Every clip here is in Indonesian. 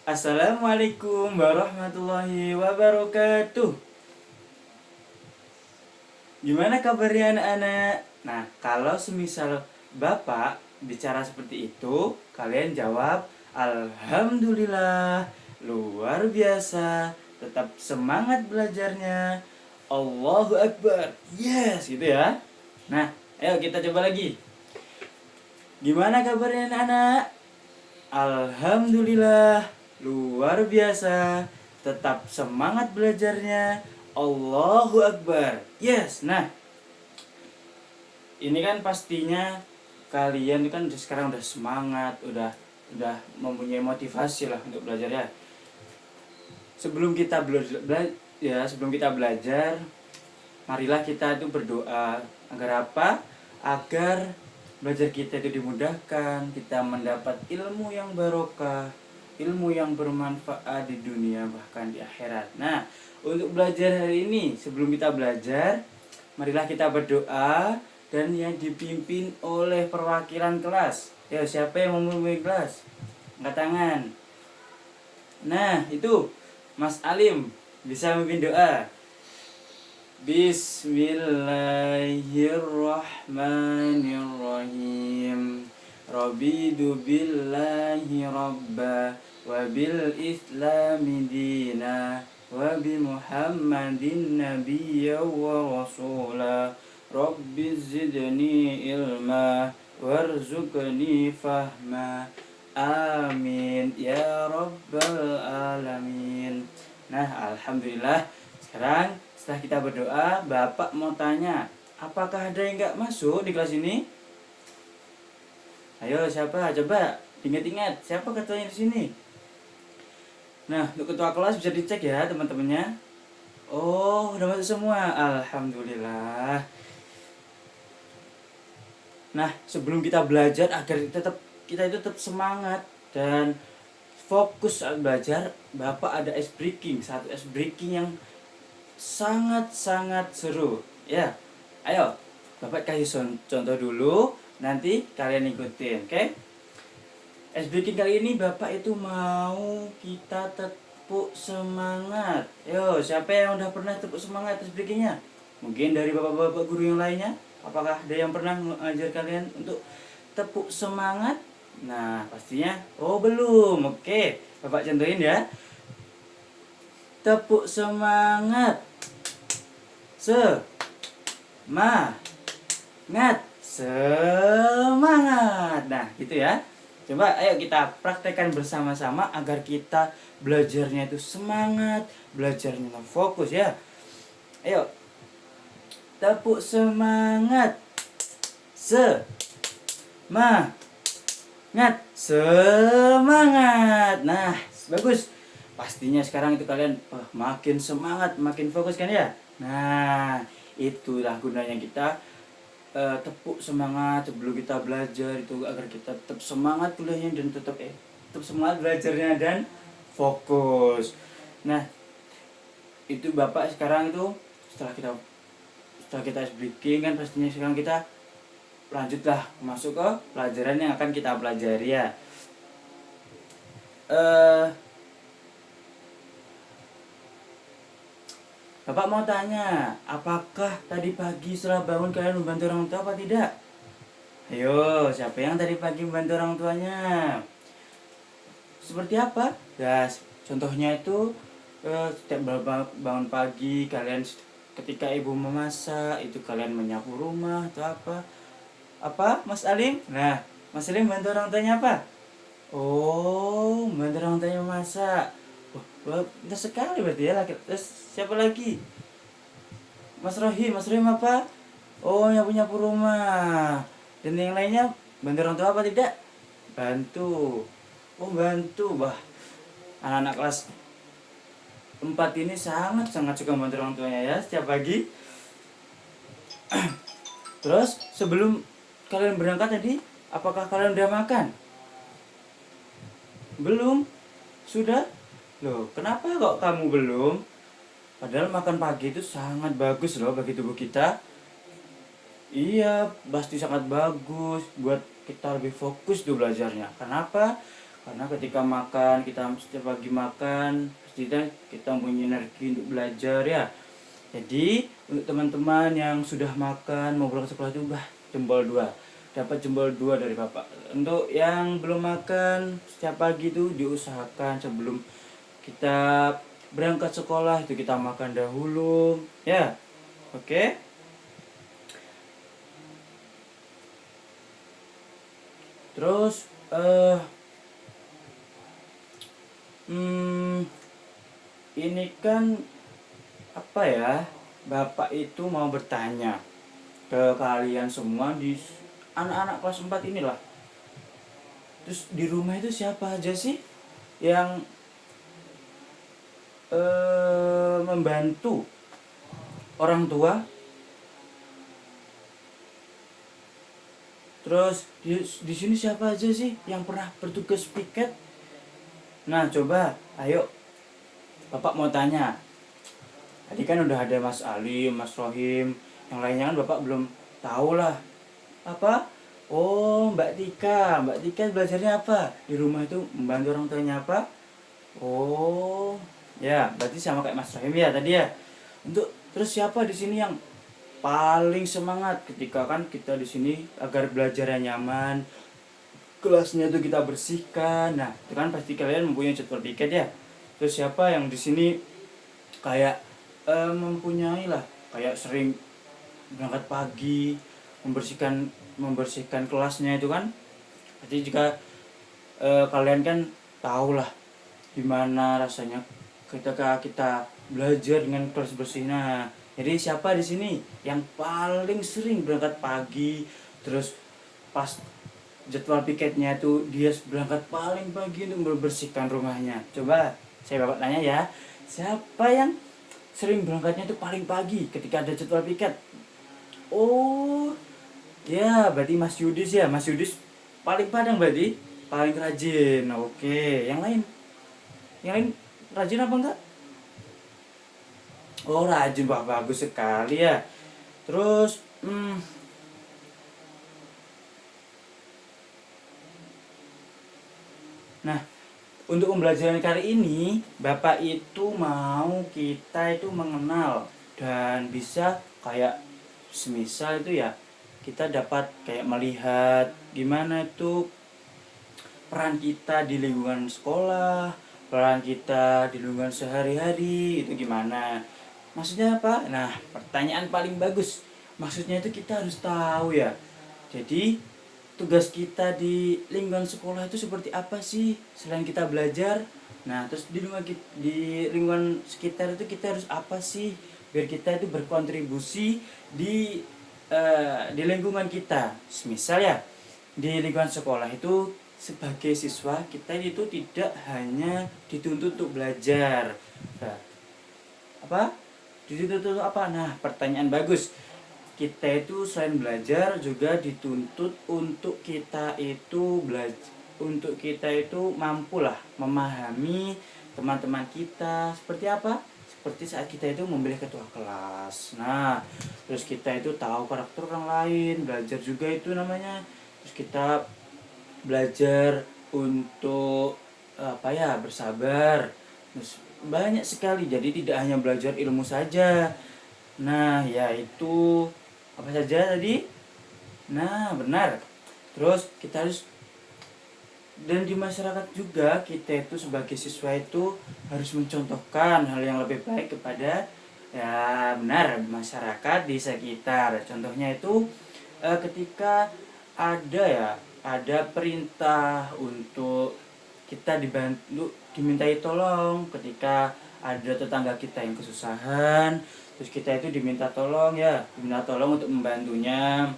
Assalamualaikum warahmatullahi wabarakatuh. Gimana kabarnya anak-anak? Nah, kalau semisal Bapak bicara seperti itu, kalian jawab Alhamdulillah, luar biasa, tetap semangat belajarnya. Allahu Akbar. Yes, gitu ya. Nah, ayo kita coba lagi. Gimana kabarnya anak-anak? Alhamdulillah, luar biasa. Tetap semangat belajarnya. Allahu Akbar. Yes. Nah, ini kan pastinya kalian kan sekarang udah semangat, udah mempunyai motivasi lah untuk belajar ya. Sebelum kita belajar, marilah kita itu berdoa agar apa? Agar belajar kita itu dimudahkan, kita mendapat ilmu yang barokah, ilmu yang bermanfaat di dunia bahkan di akhirat. Nah, untuk belajar hari ini, sebelum kita belajar, marilah kita berdoa dan yang dipimpin oleh perwakilan kelas. Ya, siapa yang mau memimpin kelas? Angkat tangan. Nah, itu Mas Alim bisa memimpin doa. Bismillahirrahmanirrahim. Raditu billahi rabba wa bil islami dina wa bi Muhammadin nabiyya wa rasula. Rabbi zidni ilma warzuqni fahma. Amin ya rabbal alamin. Nah, alhamdulillah. Sekarang setelah kita berdoa, Bapak mau tanya, apakah ada yang nggak masuk di kelas ini? Ayo, siapa? Coba ingat-ingat, siapa ketuanya di sini? Nah, untuk ketua kelas bisa dicek ya teman-temannya. Oh, udah masuk semua. Alhamdulillah. Nah, sebelum kita belajar agar kita itu tetap semangat dan fokus saat belajar, Bapak ada ice breaking, satu ice breaking yang sangat-sangat seru. Ya, ayo, Bapak kasih contoh dulu, nanti kalian ikutin, oke? Ice breaking kali ini Bapak itu mau kita tepuk semangat. Yo, siapa yang udah pernah tepuk semangat ice breakingnya? Mungkin dari bapak-bapak guru yang lainnya. Apakah ada yang pernah mengajar kalian untuk tepuk semangat? Nah, pastinya belum. Oke, Bapak contohin ya. Tepuk semangat. Semangat. Nah, gitu ya. Coba ayo kita praktekkan bersama-sama agar kita belajarnya itu semangat, belajarnya fokus ya. Ayo. Tepuk semangat. Semangat. Nah, bagus. Pastinya sekarang itu kalian makin semangat, makin fokus kan ya. Nah, itulah gunanya kita tepuk semangat sebelum kita belajar itu agar kita tetap semangat kuliahnya dan tetap semangat belajarnya dan fokus. Nah, itu Bapak sekarang itu setelah kita speaking kan pastinya sekarang kita lanjutlah masuk ke pelajaran yang akan kita pelajari ya. Bapak mau tanya, apakah tadi pagi setelah bangun kalian membantu orang tua apa tidak? Ayo, siapa yang tadi pagi membantu orang tuanya? Seperti apa? Ya, contohnya itu setiap bangun pagi kalian ketika ibu memasak itu kalian menyapu rumah atau apa? Apa, Mas Alim? Nah, Mas Alim bantu orang tuanya apa? Oh, bantu orang tuanya memasak. Wah, pintar sekali berarti ya laki. Terus siapa lagi? Mas Rohim apa? Oh, nyapu rumah. Dan yang lainnya bantu orang tua apa tidak? Bantu. Oh, bantu. Bah, anak-anak kelas 4 ini sangat suka membantu orang tuanya ya setiap pagi. Terus sebelum kalian berangkat tadi, apakah kalian udah makan? Belum? Sudah? Loh, kenapa kok kamu belum? Padahal makan pagi itu sangat bagus loh bagi tubuh kita. Iya, pasti sangat bagus buat kita lebih fokus tuh belajarnya. Kenapa? Karena ketika makan, kita setiap pagi makan, pastinya kita punya energi untuk belajar ya. Jadi untuk teman-teman yang sudah makan mau berangkat sekolah itu jempol dua, dapat jempol dua dari bapak. Untuk yang belum makan setiap pagi itu diusahakan sebelum kita berangkat sekolah itu kita makan dahulu ya. Oke. Terus ini kan apa ya, bapak itu mau bertanya ke kalian semua di anak-anak kelas 4 inilah. Terus di rumah itu siapa aja sih yang membantu orang tua? Terus di sini siapa aja sih yang pernah bertugas piket? Nah, coba ayo bapak mau tanya. Tadi kan udah ada Mas Ali, Mas Rohim, yang lainnya kan bapak belum tahu lah. Apa? Oh, Mbak Tika. Mbak Tika belajarnya apa? Di rumah itu membantu orang tuanya apa? Oh, ya, berarti sama kayak Mas Rohim ya tadi ya. Terus siapa di sini yang paling semangat ketika kan kita di sini agar belajarnya nyaman, kelasnya itu kita bersihkan. Nah, itu kan pasti kalian mempunyai jadwal piket ya. Terus siapa yang di sini kayak mempunyai lah, kayak sering berangkat pagi, membersihkan kelasnya itu kan. Jadi jika kalian kan tahu lah gimana rasanya ketika kita belajar dengan kelas bersih. Nah, jadi siapa di sini yang paling sering berangkat pagi, terus pas jadwal piketnya itu dia berangkat paling pagi untuk membersihkan rumahnya? Coba saya bapak tanya ya, siapa yang sering berangkatnya itu paling pagi ketika ada jadwal piket? Oh, ya berarti Mas Yudis ya. Mas Yudis paling padang berarti, paling rajin. Oke, yang lain? Yang lain rajin apa enggak? Oh, rajin. Wah, bagus sekali ya. Terus nah, untuk pembelajaran kali ini Bapak itu mau kita itu mengenal dan bisa kayak semisal itu ya, kita dapat kayak melihat gimana itu peran kita di lingkungan sekolah, peran kita di lingkungan sehari-hari itu gimana. Maksudnya apa? Nah, pertanyaan paling bagus. Maksudnya itu kita harus tahu ya. Jadi tugas kita di lingkungan sekolah itu seperti apa sih selain kita belajar? Nah, terus di lingkungan sekitar itu kita harus apa sih biar kita itu berkontribusi di lingkungan kita. Misal ya, di lingkungan sekolah itu sebagai siswa kita itu tidak hanya dituntut untuk belajar. Nah, apa? Dituntut untuk apa? Nah, pertanyaan bagus. Kita itu selain belajar juga dituntut untuk kita itu mampu lah memahami teman-teman kita seperti apa, seperti saat kita itu memilih ketua kelas. Nah, terus kita itu tahu karakter orang lain, belajar juga itu namanya. Terus kita belajar untuk apa ya, bersabar. Terus banyak sekali, jadi tidak hanya belajar ilmu saja. Nah, yaitu apa saja tadi? Nah, benar. Terus kita harus, dan di masyarakat juga kita itu sebagai siswa itu harus mencontohkan hal yang lebih baik kepada, ya benar, masyarakat di sekitar. Contohnya itu ketika ada perintah untuk kita dibantu, dimintai tolong ketika ada tetangga kita yang kesusahan, terus kita itu diminta tolong untuk membantunya.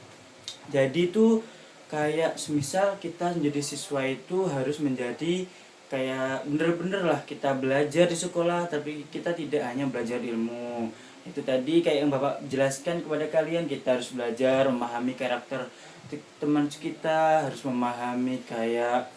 Jadi itu kayak semisal kita menjadi siswa itu harus menjadi kayak bener-bener lah kita belajar di sekolah, tapi kita tidak hanya belajar ilmu. Itu tadi kayak yang Bapak jelaskan kepada kalian, kita harus belajar memahami karakter teman kita, harus memahami kayak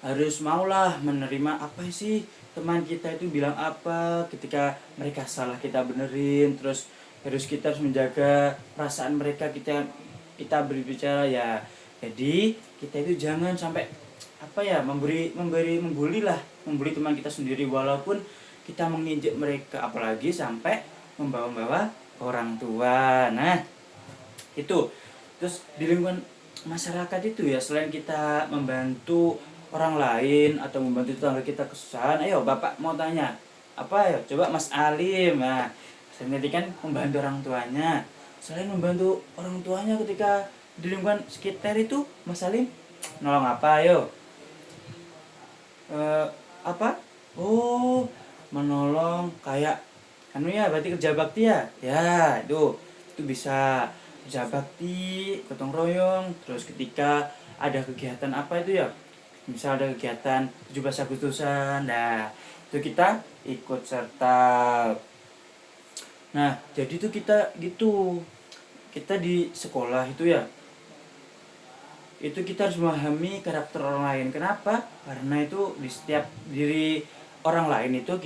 harus maulah menerima apa sih teman kita itu bilang apa, ketika mereka salah kita benerin. Terus kita harus menjaga perasaan mereka, kita berbicara ya Jadi kita itu jangan sampai membuli teman kita sendiri, walaupun kita menginjak mereka, apalagi sampai membawa-bawa orang tua. Nah, itu. Terus di lingkungan masyarakat itu ya, selain kita membantu orang lain atau membantu tetangga kita kesusahan, ayo Bapak mau tanya apa ya, coba Mas Alim. Nah, saya tadi kan membantu orang tuanya. Selain membantu orang tuanya ketika di lingkungan sekitar itu, Mas Alim nolong apa, ayo? Apa? Oh, menolong kayak ya, berarti kerja bakti ya? Ya, itu bisa kerja bakti, gotong royong. Terus ketika ada kegiatan apa itu ya, misal ada kegiatan 17 Agustusan, nah itu kita ikut serta. Nah, jadi itu kita gitu, kita di sekolah itu ya, itu kita harus memahami karakter orang lain. Kenapa? Karena itu di setiap diri orang lain itu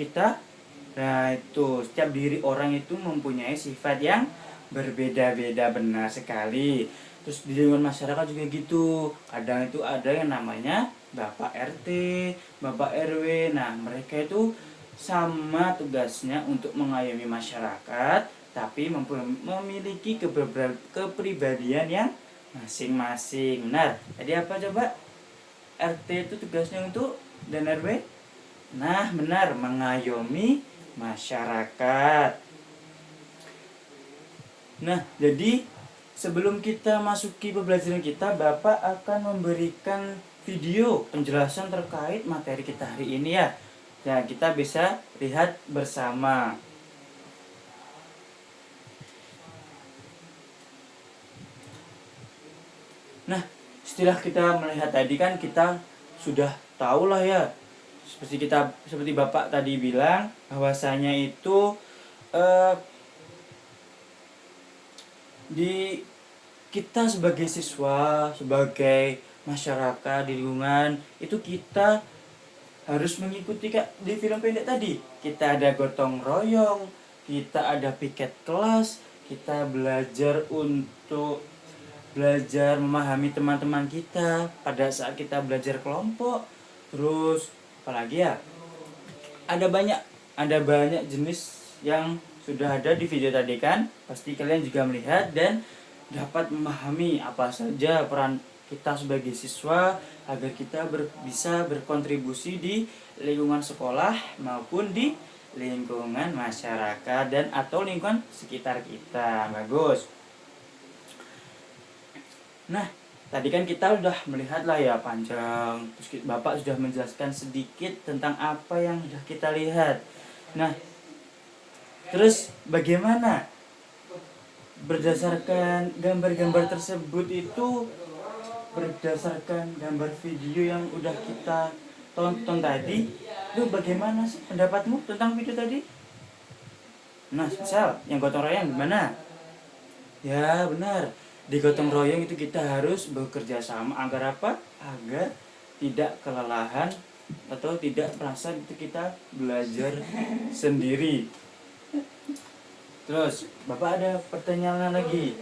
setiap diri orang itu mempunyai sifat yang berbeda-beda, benar sekali. Terus di lingkungan masyarakat juga gitu, kadang itu ada yang namanya Bapak RT, Bapak RW. Nah, mereka itu sama tugasnya untuk mengayomi masyarakat, tapi memiliki kepribadian yang masing-masing. Benar. Jadi apa coba? RT itu tugasnya untuk, dan RW? Nah, benar, mengayomi masyarakat. Nah, jadi sebelum kita masuki pembelajaran kita, Bapak akan memberikan video penjelasan terkait materi kita hari ini ya. Nah, kita bisa lihat bersama. Nah, setelah kita melihat tadi kan kita sudah tahu lah ya, seperti Bapak tadi bilang bahwasanya itu di kita sebagai siswa, sebagai masyarakat di lingkungan itu, kita harus mengikuti di film pendek tadi. Kita ada gotong royong, kita ada piket kelas, kita belajar memahami teman-teman kita pada saat kita belajar kelompok. Terus apalagi ya, ada banyak jenis yang sudah ada di video tadi kan. Pasti kalian juga melihat dan dapat memahami apa saja peran kita sebagai siswa agar kita bisa berkontribusi di lingkungan sekolah maupun di lingkungan masyarakat dan atau lingkungan sekitar kita. Bagus. Nah, tadi kan kita udah melihat lah ya panjang, terus Bapak sudah menjelaskan sedikit tentang apa yang sudah kita lihat. Nah, terus bagaimana berdasarkan gambar-gambar tersebut itu, berdasarkan gambar video yang udah kita tonton tadi, itu bagaimana sih pendapatmu tentang video tadi? Nah, misal yang gotong royong gimana? Ya benar, di gotong royong itu kita harus bekerja sama agar apa? Agar tidak kelelahan atau tidak merasa itu kita belajar sendiri. Terus Bapak ada pertanyaan lagi,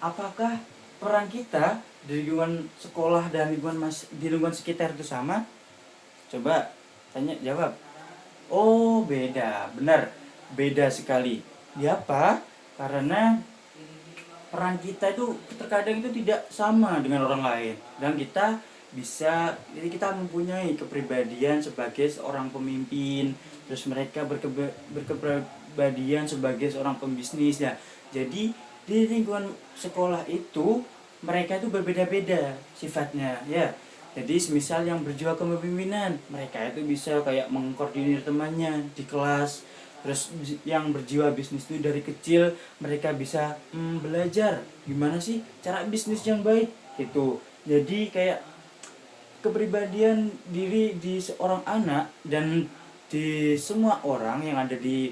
apakah peran kita di lingkungan sekolah dan di lingkungan sekitar itu sama? Coba jawab. Oh, beda. Benar, beda sekali. Ya apa? Karena peran kita itu terkadang itu tidak sama dengan orang lain, dan jadi kita mempunyai kepribadian sebagai seorang pemimpin, terus mereka berkepribadian sebagai seorang pembisnis ya. Jadi di lingkungan sekolah itu mereka itu berbeda-beda sifatnya ya. Jadi semisal yang berjiwa kepemimpinan, mereka itu bisa kayak mengkoordinir temannya di kelas. Terus yang berjiwa bisnis itu dari kecil mereka bisa belajar gimana sih cara bisnis yang baik gitu. Jadi kayak kepribadian diri di seorang anak dan di semua orang yang ada di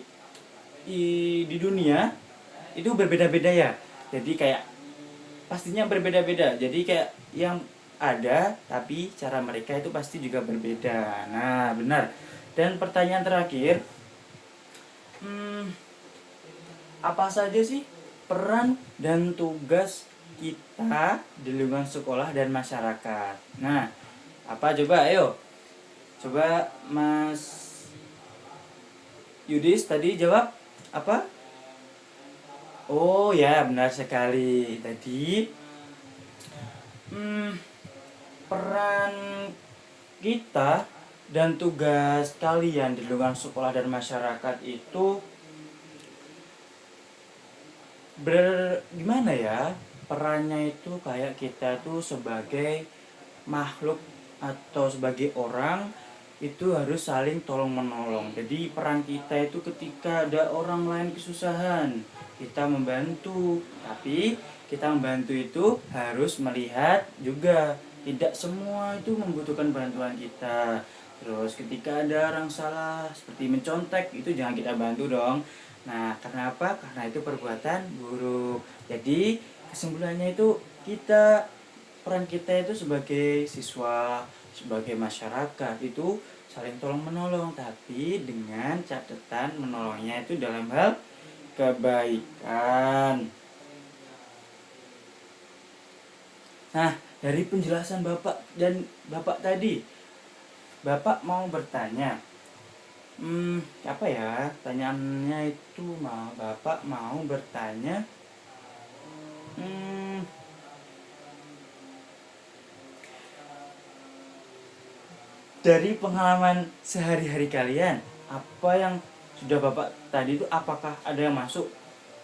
dunia itu berbeda-beda ya. Jadi kayak pastinya berbeda-beda. Jadi kayak yang ada, tapi cara mereka itu pasti juga berbeda. Nah, benar. Dan pertanyaan terakhir, apa saja sih peran dan tugas kita di lingkungan sekolah dan masyarakat. Nah, apa coba ayo? Coba Mas Yudis tadi jawab apa? Oh ya, benar sekali. Tadi hmm, peran kita dan tugas kalian di lingkungan sekolah dan masyarakat itu gimana ya, perannya itu kayak kita tuh sebagai makhluk atau sebagai orang itu harus saling tolong menolong. Jadi peran kita itu ketika ada orang lain kesusahan kita membantu, tapi kita membantu itu harus melihat juga tidak semua itu membutuhkan bantuan kita. Terus ketika ada orang salah seperti mencontek itu jangan kita bantu dong. Nah, karena apa? Karena itu perbuatan buruk. Jadi kesimpulannya itu peran kita itu sebagai siswa, sebagai masyarakat itu saling tolong menolong, tapi dengan catatan menolongnya itu dalam hal kebaikan. Nah, dari penjelasan Bapak dan Bapak tadi, Bapak mau bertanya, apa ya? Pertanyaannya itu Bapak mau bertanya, dari pengalaman sehari-hari kalian, apa yang sudah Bapak tadi itu apakah ada yang masuk?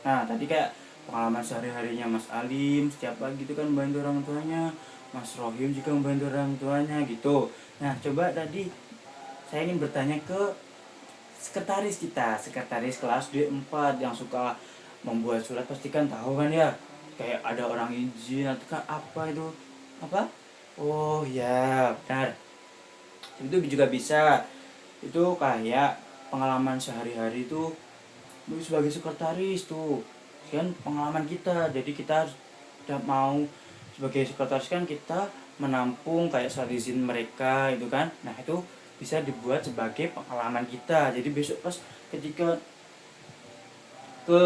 Nah, tadi kayak pengalaman sehari-harinya Mas Alim setiap pagi itu kan membantu orang tuanya, Mas Rohim juga membantu orang tuanya gitu. Nah, coba tadi saya ingin bertanya ke sekretaris kita, sekretaris kelas D4 yang suka membuat surat, pastikan tahu kan ya, kayak ada orang izin atau kan apa itu, apa? Oh ya, benar, itu juga bisa. Itu kayak pengalaman sehari-hari itu sebagai sekretaris tuh kan pengalaman kita, jadi kita tidak mau sebagai sekretaris kan kita menampung kayak surat izin mereka itu kan. Nah, itu bisa dibuat sebagai pengalaman kita, jadi besok pas ketika ke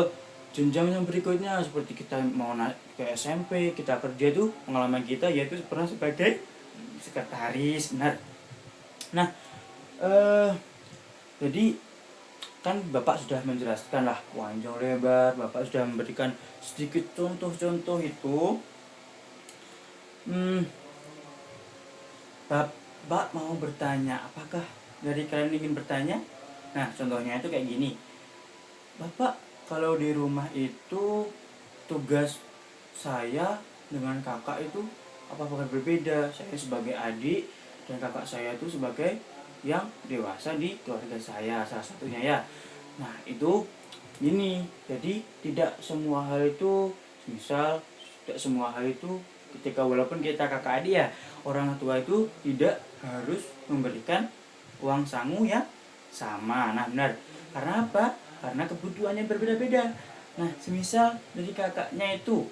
jenjang yang berikutnya seperti kita mau naik ke SMP, kita kerja tuh pengalaman kita yaitu pernah sebagai sekretaris, benar. Nah, jadi kan Bapak sudah menjelaskan lah panjang lebar, Bapak sudah memberikan sedikit contoh-contoh itu. Bapak mau bertanya, apakah dari kalian ingin bertanya? Nah, contohnya itu kayak gini. Bapak kalau di rumah itu tugas saya dengan kakak itu apakah berbeda? Saya sebagai adik dan kakak saya itu sebagai yang dewasa di keluarga saya, salah satunya ya. Nah, itu gini, jadi tidak semua hal itu, misal tidak semua hal itu ketika walaupun kita kakak adik ya, orang tua itu tidak harus memberikan uang sangu yang sama. Nah, benar. Karena apa? Karena kebutuhannya berbeda-beda. Nah, semisal dari kakaknya itu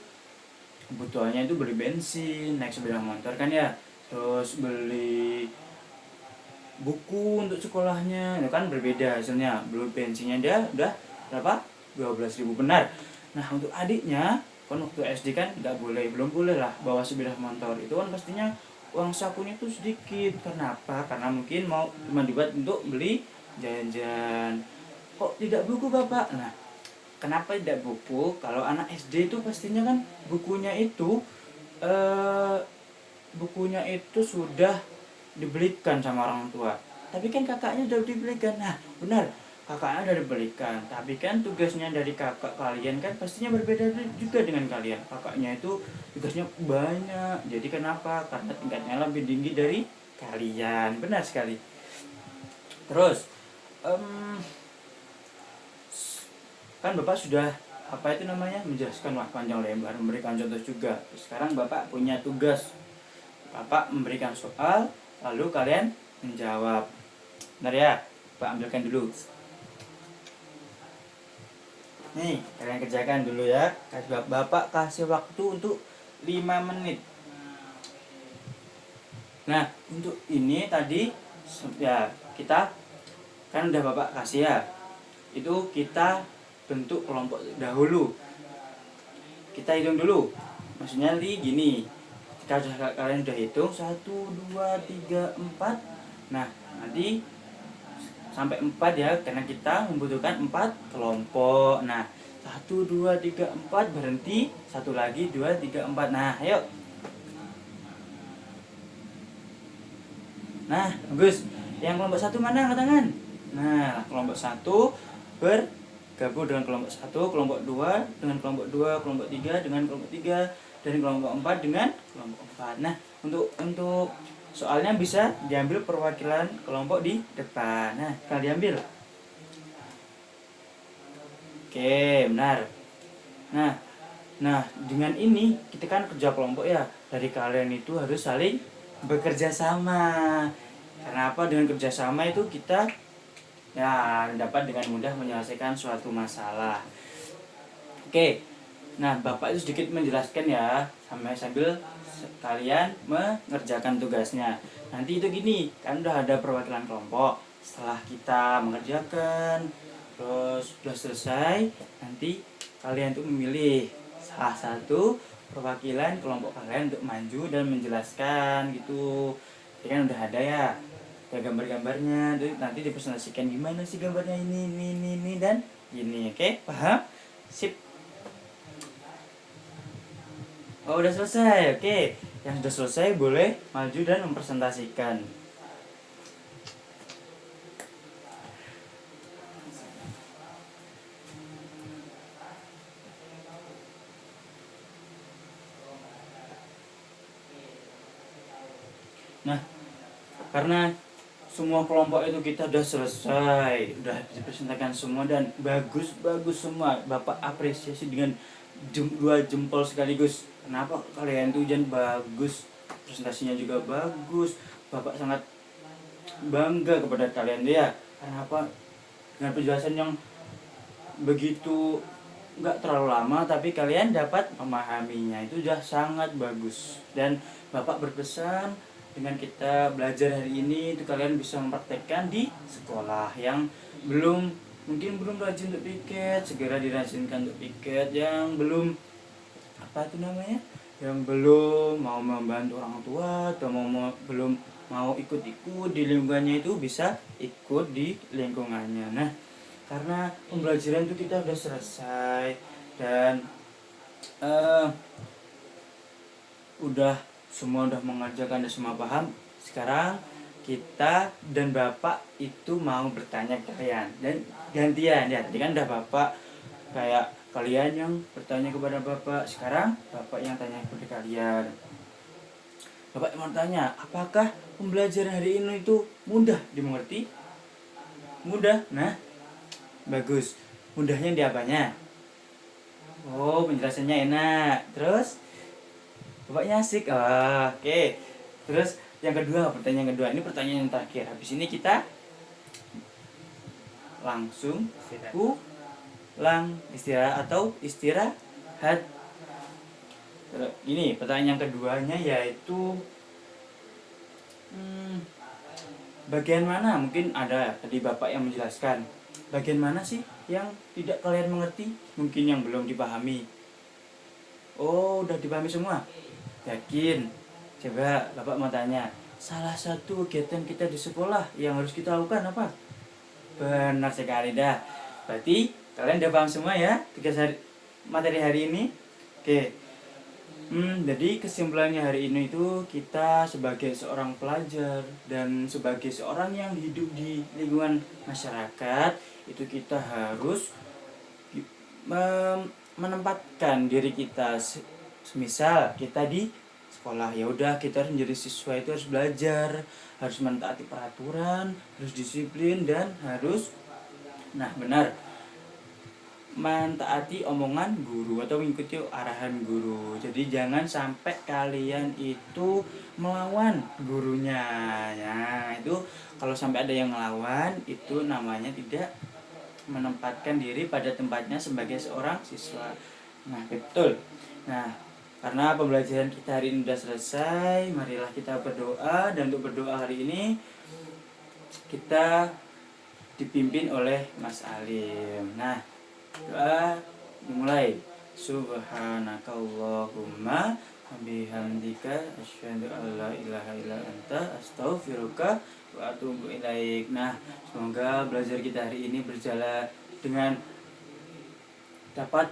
kebutuhannya itu beli bensin, naik sepeda motor kan ya, terus beli buku untuk sekolahnya, itu kan berbeda hasilnya. Beli bensinnya dia udah berapa? 12.000, benar. Nah, untuk adiknya kan waktu SD kan belum boleh lah bawa sepeda motor, itu kan pastinya uang sakunya itu sedikit. Karena apa? Karena mungkin mau cuma dibuat untuk beli jajan. Kok tidak buku Bapak? Nah, kenapa tidak buku? Kalau anak SD itu pastinya kan bukunya itu eh, bukunya itu sudah dibelikan sama orang tua. Tapi kan kakaknya sudah dibelikan. Nah, benar, kakaknya sudah dibelikan. Tapi kan tugasnya dari kakak kalian kan pastinya berbeda juga dengan kalian. Kakaknya itu tugasnya banyak. Jadi kenapa? Karena tingkatnya lebih tinggi dari kalian. Benar sekali. Terus kan Bapak sudah menjelaskan panjang lebar, memberikan contoh juga. Sekarang Bapak punya tugas, Bapak memberikan soal lalu kalian menjawab, benar ya? Pak ambilkan dulu nih, kalian kerjakan dulu ya. Bapak kasih waktu untuk 5 menit. Nah, untuk ini tadi ya kita kan udah Bapak kasih ya, itu kita bentuk kelompok dahulu. Kita hitung dulu Maksudnya gini, jika kalian udah hitung 1, 2, 3, 4, nah nanti sampai 4 ya, karena kita membutuhkan 4 kelompok. Nah 1, 2, 3, 4 berhenti, satu lagi 2, 3, 4. Nah ayo. Nah bagus, yang kelompok 1 mana angkat tangan? Nah kelompok 1 bergabung dengan kelompok 1, kelompok 2 dengan kelompok 2, kelompok 3 dengan kelompok 3, dan kelompok 4 dengan kelompok 4. Nah untuk soalnya bisa diambil perwakilan kelompok di depan. Nah kalian ambil. Oke, benar. Nah, dengan ini kita kan kerja kelompok ya. Dari kalian itu harus saling bekerja sama. Karena apa? Dengan kerjasama itu kita ya dapat dengan mudah menyelesaikan suatu masalah. Oke. Nah, Bapak itu sedikit menjelaskan ya, sambil kalian mengerjakan tugasnya. Nanti itu gini, kan udah ada perwakilan kelompok. Setelah kita mengerjakan, terus sudah selesai, nanti kalian tuh memilih salah satu perwakilan kelompok kalian untuk maju dan menjelaskan gitu. Ini kan udah ada ya, kayak gambar-gambarnya. Nanti dipresentasikan gimana sih gambarnya ini dan ini. Oke, paham? Sip. Oh udah selesai, oke. Yang sudah selesai boleh maju dan mempresentasikan. Nah, karena semua kelompok itu kita udah selesai, udah dipresentasikan semua dan bagus semua. Bapak apresiasi dengan 2 jempol sekaligus. Kenapa kalian tuh jangan bagus, presentasinya juga bagus. Bapak sangat bangga kepada kalian ya. Karena apa? Dengan penjelasan yang begitu nggak terlalu lama tapi kalian dapat memahaminya, itu sudah sangat bagus. Dan Bapak berpesan dengan kita belajar hari ini itu kalian bisa mempraktekkan di sekolah. Yang mungkin belum rajin untuk piket, segera dirajinkan untuk piket. Yang belum yang belum mau membantu orang tua atau belum mau ikut-ikut di lingkungannya, itu bisa ikut di lingkungannya. Nah, karena pembelajaran itu kita udah selesai dan semua udah mengerjakan dan semua paham. Sekarang kita dan Bapak itu mau bertanya ke kalian dan gantian ya. Tadi kan udah Bapak kayak kalian yang bertanya kepada Bapak, sekarang Bapak yang tanya kepada kalian. Bapak mau tanya, apakah pembelajaran hari ini itu mudah dimengerti? Mudah. Nah, bagus. Mudahnya di apanya? Oh, penjelasannya enak. Terus Bapaknya asik. Oke. Terus pertanyaan kedua. Ini pertanyaan yang terakhir. Habis ini kita langsung pulang istirahat atau istirahat. Ini pertanyaan yang keduanya yaitu bagian mana? Mungkin ada tadi Bapak yang menjelaskan. Bagian mana sih yang tidak kalian mengerti? Mungkin yang belum dipahami. Oh, udah dipahami semua? Yakin? Coba Bapak mau tanya, salah satu kegiatan kita di sekolah yang harus kita lakukan apa? Benar sekali dah. Berarti kalian udah paham semua ya tugas materi hari ini? Oke. Jadi kesimpulannya hari ini itu kita sebagai seorang pelajar dan sebagai seorang yang hidup di lingkungan masyarakat itu kita harus menempatkan diri kita. Semisal kita di sekolah, ya udah kita harus menjadi siswa itu harus belajar, harus mentaati peraturan, harus disiplin dan harus benar mentaati omongan guru atau mengikuti arahan guru. Jadi jangan sampai kalian itu melawan gurunya. Ya, itu kalau sampai ada yang melawan itu namanya tidak menempatkan diri pada tempatnya sebagai seorang siswa. Nah, betul. Nah, karena pembelajaran kita hari ini sudah selesai, marilah kita berdoa. Dan untuk berdoa hari ini kita dipimpin oleh Mas Alim. Nah, doa dimulai. Subhanakallahumma bihamdika asyhadu an la ilaha illa anta astaghfiruka wa atubu ilaik. Nah, semoga belajar kita hari ini berjalan dengan dapat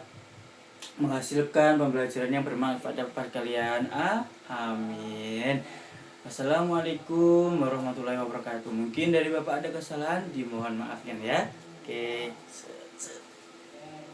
menghasilkan pembelajaran yang bermanfaat dapat kalian. Amin. Assalamualaikum warahmatullahi wabarakatuh. Mungkin dari Bapak ada kesalahan, dimohon maafkan ya. Oke.